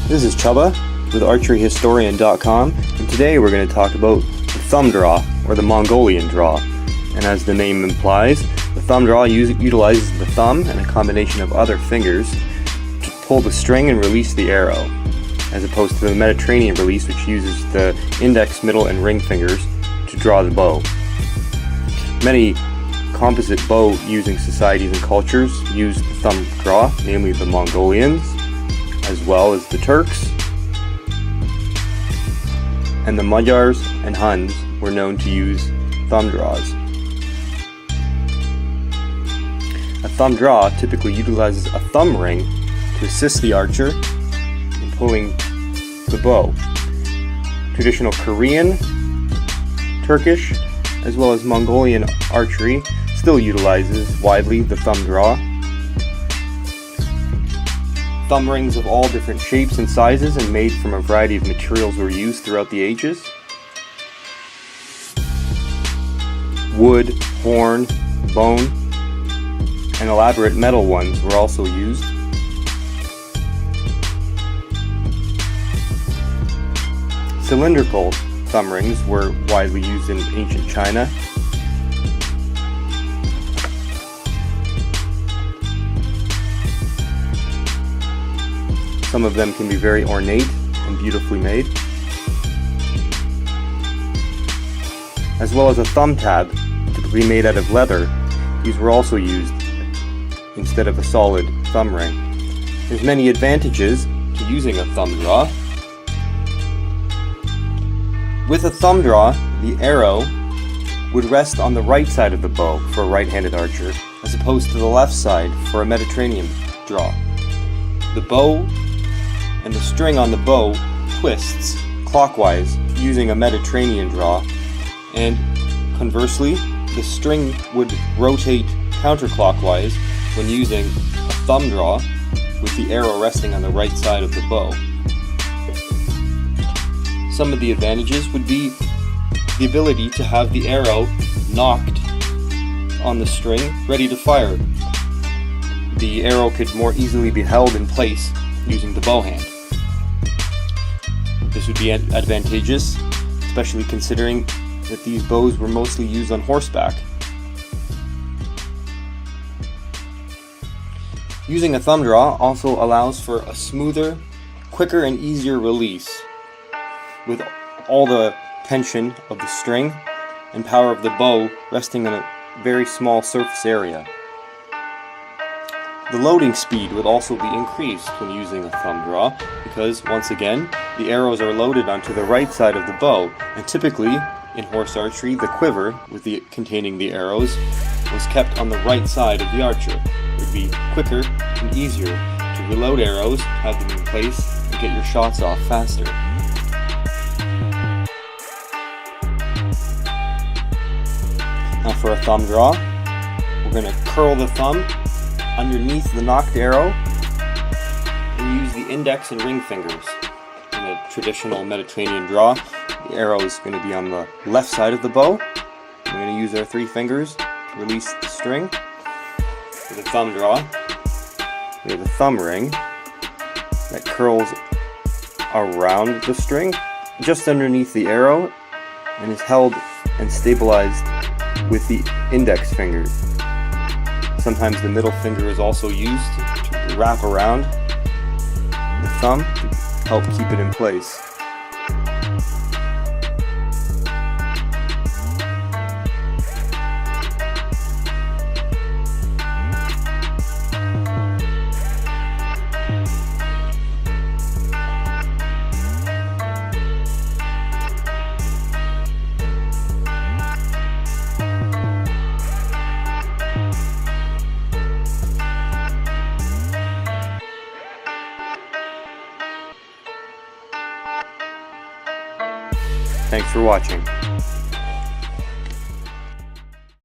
This is Chubba with archeryhistorian.com, and today we're going to talk about the thumb draw, or the Mongolian draw. And as the name implies, the thumb draw utilizes the thumb and a combination of other fingers to pull the string and release the arrow, as opposed to the Mediterranean release, which uses the index, middle, and ring fingers to draw the bow. Many composite bow using societies and cultures use the thumb draw, namely the Mongolians, as well as the Turks, and the Magyars and Huns were known to use thumb draws. A thumb draw typically utilizes a thumb ring to assist the archer in pulling the bow. Traditional Korean, Turkish, as well as Mongolian archery still utilizes widely the thumb draw. Thumb rings of all different shapes and sizes and made from a variety of materials were used throughout the ages. Wood, horn, bone, and elaborate metal ones were also used. Cylindrical thumb rings were widely used in ancient China. Some of them can be very ornate and beautifully made, as well as a thumb tab, typically made out of leather. These were also used instead of a solid thumb ring. There's many advantages to using a thumb draw. With a thumb draw, the arrow would rest on the right side of the bow for a right-handed archer, as opposed to the left side for a Mediterranean draw. The bow and the string on the bow twists clockwise using a Mediterranean draw, and conversely, the string would rotate counterclockwise when using a thumb draw with the arrow resting on the right side of the bow. Some of the advantages would be the ability to have the arrow knocked on the string, ready to fire. The arrow could more easily be held in place using the bow hand. This would be advantageous, especially considering that these bows were mostly used on horseback. Using a thumb draw also allows for a smoother, quicker, and easier release, with all the tension of the string and power of the bow resting on a very small surface area. The loading speed would also be increased when using a thumb draw, because once again, the arrows are loaded onto the right side of the bow, and typically in horse archery, the quiver containing the arrows was kept on the right side of the archer. It would be quicker and easier to reload arrows, have them in place, and get your shots off faster. Now for a thumb draw, we're going to curl the thumb underneath the nocked arrow and use the index and ring fingers. In a traditional Mediterranean draw, the arrow is going to be on the left side of the bow. We're going to use our three fingers to release the string. For the thumb draw, we have a thumb ring that curls around the string just underneath the arrow and is held and stabilized with the index fingers. Sometimes the middle finger is also used to wrap around the thumb to help keep it in place. Thanks for watching.